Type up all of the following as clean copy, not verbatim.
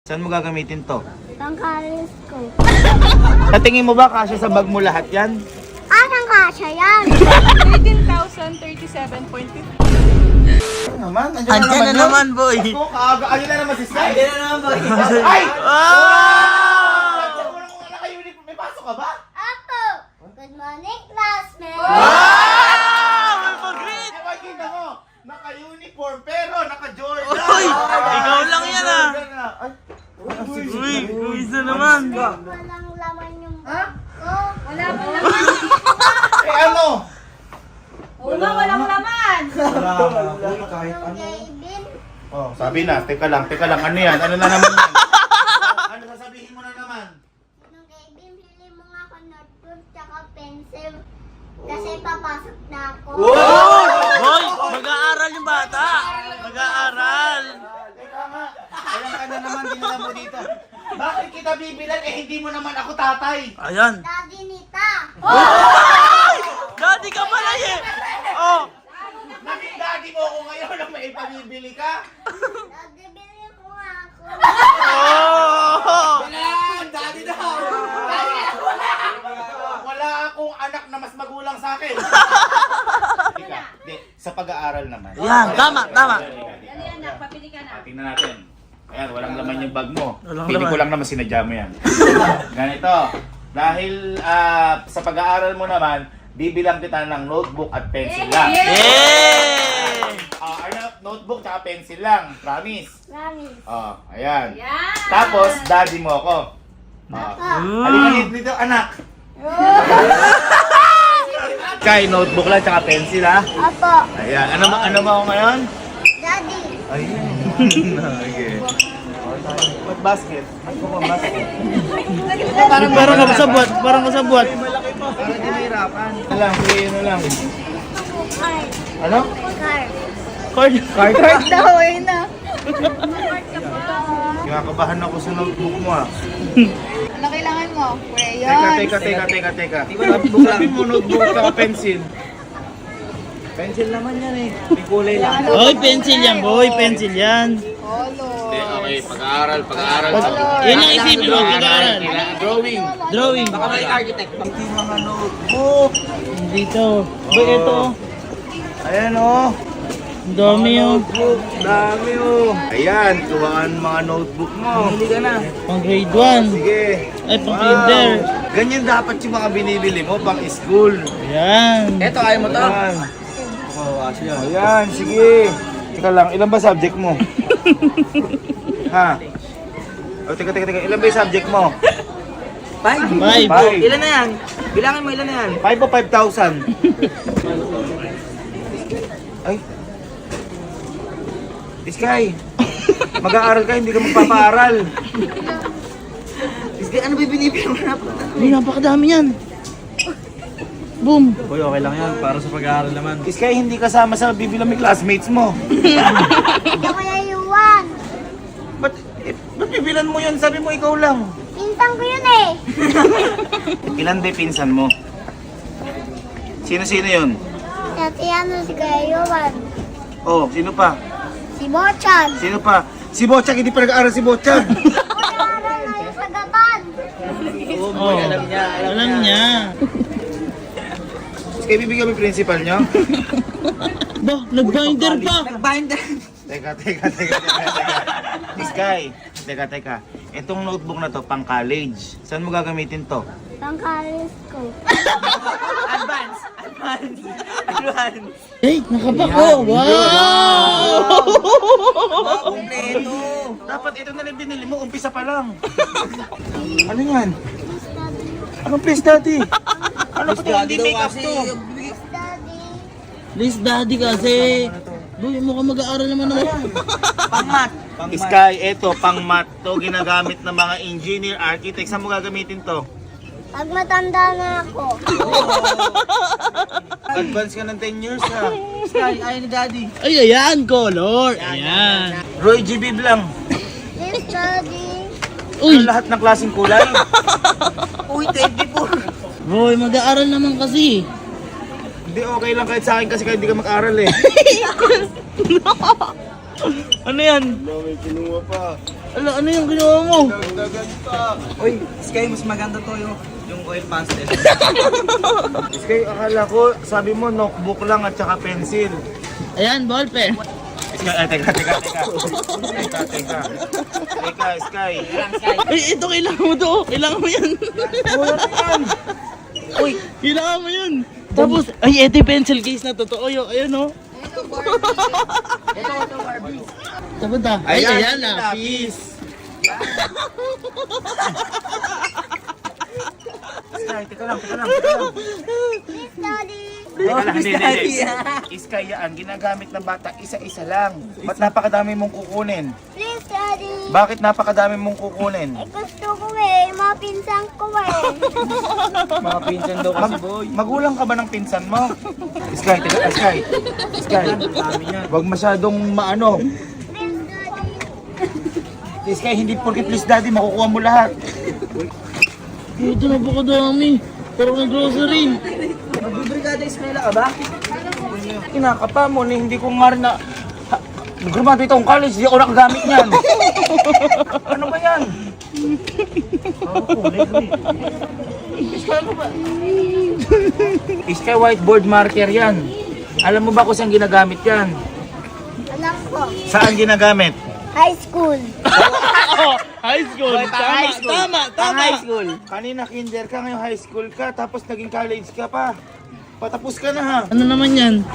Saan mo gagamitin to? Pangkalis ko. Sa tingin mo ba kasya sa bag mo lahat yan? Anong kasya yan? 13,037.50. Ano naman? Andyan na naman, boy. Ako, kaaga. Ano na naman si Sky? Andyan na naman, boy. Ay! Wow! May pasok ka ba? Apo! Good morning, classmate! Wow! May pag-greet! Kita mo, naka-uniform pero naka-Jordan. Uy! Ikaw lang yan, ah. Ay, Uy, isa naman. Walang laman yung bag ko. Wala pa naman. eh ano? Walang laman. Kahit Yung Gavin. Oh, sabi na, teka lang, ano yan? Ano na naman yan? Ano sasabihin mo na naman? Nung Gavin, bili mo nga ako notebook tsaka pencil. Kasi papasok na ako. Boy, mag-aaral yung bata. Mag-aaral. Teka nga, alam ka na naman, dinala mo dito. Bakit kita bibilan eh hindi mo naman ako tatay? Ayan. Daddy Nita. Dati ka pala eh. Oh. Naging daddy mo ako ngayon na may ipabibili ka? Daddy, bili mo nga ako. Oh. Daddy daw! Wala akong anak na mas magulang sa akin. Di, sa pag-aaral naman. Yan, tama. Dali anak, papili ka na. Tingnan natin. Ayan, walang laman yung bag mo. Walang Pili ko laman. lang naman sinadya mo yan. Ganito. Dahil sa pag-aaral mo naman, bibilang kita ng notebook at pencil lang. Yay! Ano, notebook at pencil lang. Promise. Promise. Ayan. Yan. Tapos, daddy mo ako. Halika dito, anak. Kay notebook lang tsaka pencil ha. Apo. Ayan. Ano ba ako ngayon? Daddy. Ayun. Okay. Ba't basket? Ako ba basket? Parang kasabwat. Para di mahirapan. Ano lang, ano lang. Card. Ano? Card. Card daw, ayun na. Kinakabahan ako sa notebook mo ah. Ano kailangan mo? Crayon. Teka. Sabi mo notebook ka pencil. Pencil naman yan eh. May kulay lang. Boy, pencil yan, boy. Pencil yan. Okay, pag-aaral. Yun ang isipin mo, pag-aaral. Drawing. Drawing. Baka may architect. Pagki mga notebook. Dito. Boy, ito. Ayan oh. Ang dami yung Notebook. Dami oh. Ayan, tuwaan mga notebook mo. Pili ka na. pang grade 1. Sige. Ay, pang kinder. Ganyan dapat yung mga binibili mo pang school. Yan. Eto, ayaw mo to? Ayan, sige. Teka lang, ilan ba subject mo? Ha? O, teka. Ilan ba yung subject mo? 5. Five. Ilan na yan? Bilangin mo, ilan na yan? 5 o 5,000? Ay. Sky, mag-aaral ka, hindi ka magpapaaral. Sky, ano ba binibigyan mo na? Ay, napakadami yan. Boom. Boy, okay lang yan. Para sa pag-aaral naman. Sky, hindi kasama sa bibilang may classmates mo. Hindi ko naiwan. Ba't bibilan mo yun? Sabi mo ikaw lang. Pintang ko yun eh. Ilan ba yung pinsan mo? Sino yun? Dati ano si Gayuan. Oh, sino pa? Si Bochan. Sino pa? Si Bochag, hindi pa nag-aaral si Bochag. Pag-aaral na yung sa gaban. Oh, alam niya. Sky, bibigyan mo yung principal nyo? Ba, nag-binder pa. Teka. Sky, teka. Itong notebook na to, pang college. Saan mo gagamitin to? Pangkalis ko. Hey, nakapako. Wow! Dapat ito na lang binili mo, umpisa pa lang. Ano yan? Anong please daddy? Ano pa ito? Hindi make-up to. Daddy. Please, daddy kasi. Boy, mukhang mag-aaral naman ako. Sky, ito, pang math to, ginagamit ng mga engineer, architect. Saan mo gagamitin to? Pag matanda na ako. Advance ka ng 10 years ha. Ay, ayan, color. Ayan. Roy G. Bib lang. Please, Daddy. Uy, Lahat ng klaseng kulay. boy, mag-aaral naman kasi. Hindi, okay lang kahit sa akin kasi kahit hindi ka mag-aral eh. Ano yan? May kinuha pa. Ala, ano yung ginawa mo? Uy, Sky, mas maganda to yung oil pastel. Sky, akala ko, sabi mo, notebook lang at saka pencil. Ayan, ballpen. Sky, teka. Teka, Sky. Ay, ito kailangan mo to. Kailangan mo yan. Wala na yan. Uy, kailangan mo yun. Tapos, ay, ito yung pencil case na totoo yun. Ayun, oh. Ito, Barbie. Tapos ta. Ay, ayan, lapis. Sky, teka lang. Please, Daddy. Teka lang, hindi. Sky, yan, ginagamit ng bata, isa-isa lang. Ba't napakadami mong kukunin? Please, Daddy. Bakit napakadami mong kukunin? Gusto ko eh. Mga pinsan ko eh. Mga pinsan daw kasi, boy. Magulang ka ba ng pinsan mo? Sky, teka, Sky. Huwag masyadong maano. Please, Daddy. Sky, hindi porke please daddy, makukuha mo lahat. Ito na po kadami. Parang ng grocery. Magbibrigada Ismaila ka ba? Kinakapa mo, hindi ko nga rin na... Nag-graduate akong college, di ako nakagamit niyan. Ano ba yan? Sky, ano ba? Sky, whiteboard marker yan. Alam mo ba kung saan ginagamit yan? Alam ko. Saan ginagamit? High school. High school. Tama. High school. Kanina kinder ka, ngayon high school ka, tapos naging college ka pa. Patapos ka na ha. Ano naman yan?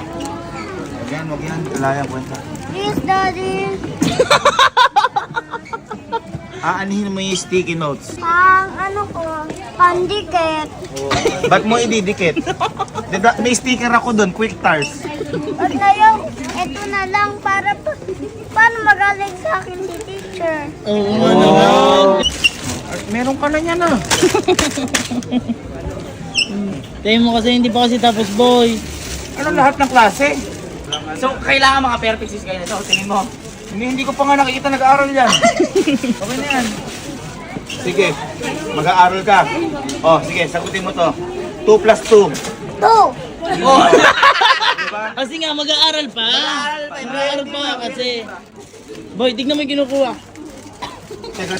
Wag yan. Kalayang kwenta. Please, Daddy. Aanihin mo yung sticky notes. Ano ko, pandikit. Ba't mo ididikit? May sticker ako doon, quick tars. At ngayon, ito na lang para paano magaling sa akin si teacher. Oo nga naman. Meron ka na niya na. Tayo mo kasi hindi pa kasi tapos, boy. Ano lahat ng klase? So, kailangan mga perfect si Sky na to. Tingin mo. Hindi ko pa nga nakikita nag-aaral yan. Okay na yan. Sige, mag-aaral ka. Oh, sige, sagutin mo to. 2 plus 2. 2. Oh. Kasi nga, mag-aaral pa. Mag-aaral pa kasi. Boy, tignan mo yung kinukuha. Teka.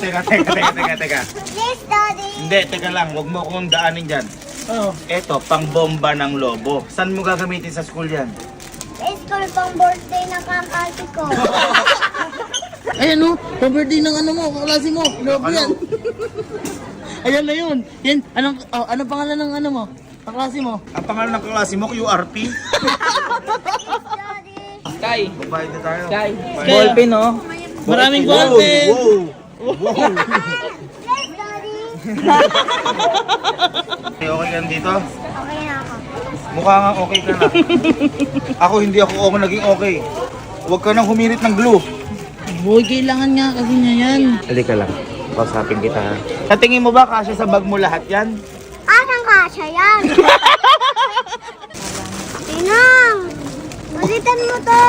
Please, Daddy. Hindi, teka lang. Huwag mo akong daanin dyan. Oh. Eto, pang bomba ng lobo. Saan mo gagamitin sa school yan? Sa school pang birthday ng kakasi ko. Ayan o, pa-birthday ng ano mo, kaklase mo. Love yan. Ayan na yun. Yan, anong pangalan ng ano mo? Kaklase mo? Ang pangalan ng klase mo, QRP. Daddy. Sky. Babayad na tayo. Sky. Sky. Ballpen, oh. Maraming ballpen. Wow. Please, Daddy. Okay ka dito? Okay na ako. Mukha nga okay ka na. Ako hindi ako naging okay. Huwag ka nang humirit ng glue. Boy, kailangan nga kasi niya yan. Halika lang. Kausapin kita. Sa tingin mo ba kasya sa bag mo lahat yan? Anong kasya yan? Tinang! Ulitan mo to!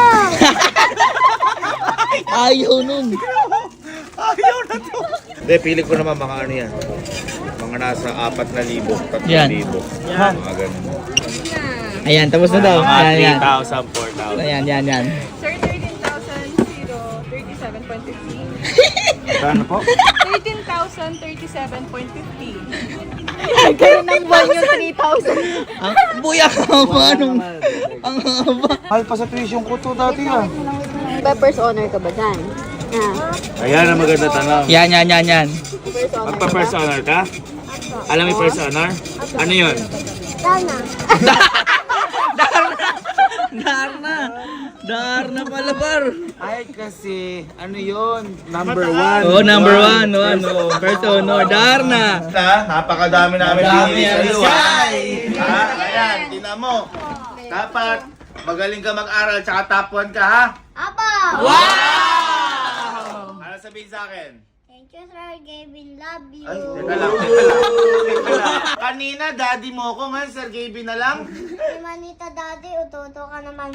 Ayaw nun. Ayaw na to. Hindi, pili ko naman mga ano yan. Mga nasa 4,000, 3,000. Yan. Yan. Mga ganun. Ayan, tapos na daw. Mga Ayan, 3,000, 4,000. Yan. Sir, 13,037.50. Ano po? 13,037.50. Kayo ng buwan yung 3,000. Boy, ang haba nung... Ang haba. Mahal pa sa tuition ko to dati ah. Peppers honor ka ba dyan? Ayan ang maganda tanong. Yan. Magpa-first honor ka? Alam mo yung first honor? Ano yun? Sana. Darna pala, par. Ay kasi, ano yun? Number 1. Oh, number 1. First honor, Darna. Napakadami namin Dami pinili yan, sa'yo. Sky. Ha? Ayan, tingnan mo. Dapat magaling ka mag-aral tsaka top 1 ka ha? Apo! Ano sabihin sa akin? Thank you, Sir Gavin. Love you. Ay, teka lang. Kanina, daddy mo ko. Ngayon, Sir Gaby na lang. Si Manita Daddy, ututo ka naman.